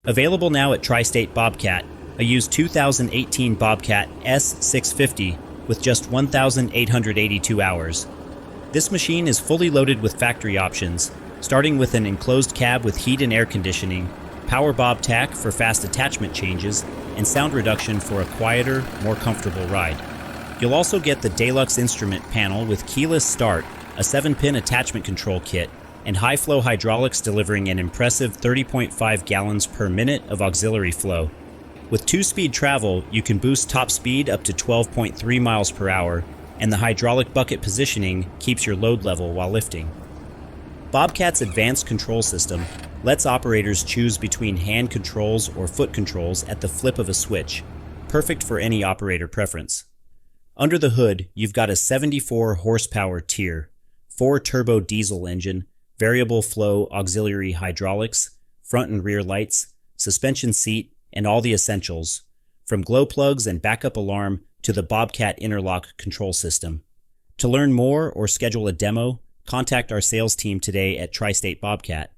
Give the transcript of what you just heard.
Available now at Tri-State Bobcat, a used 2018 Bobcat S650 with just 1,882 hours. This machine is fully loaded with factory options, starting with an enclosed cab with heat and air conditioning, power Bob-Tach for fast attachment changes, and sound reduction for a quieter, more comfortable ride. You'll also get the Deluxe instrument panel with keyless start, a 7-pin attachment control kit, and high-flow hydraulics delivering an impressive 30.5 gallons per minute of auxiliary flow. With 2-speed travel, you can boost top speed up to 12.3 miles per hour, and the hydraulic bucket positioning keeps your load level while lifting. Bobcat's advanced control system lets operators choose between hand controls or foot controls at the flip of a switch, perfect for any operator preference. Under the hood, you've got a 74 horsepower tier, 4-turbo diesel engine, variable flow auxiliary hydraulics, front and rear lights, suspension seat, and all the essentials, from glow plugs and backup alarm to the Bobcat interlock control system. To learn more or schedule a demo, contact our sales team today at Tri-State Bobcat.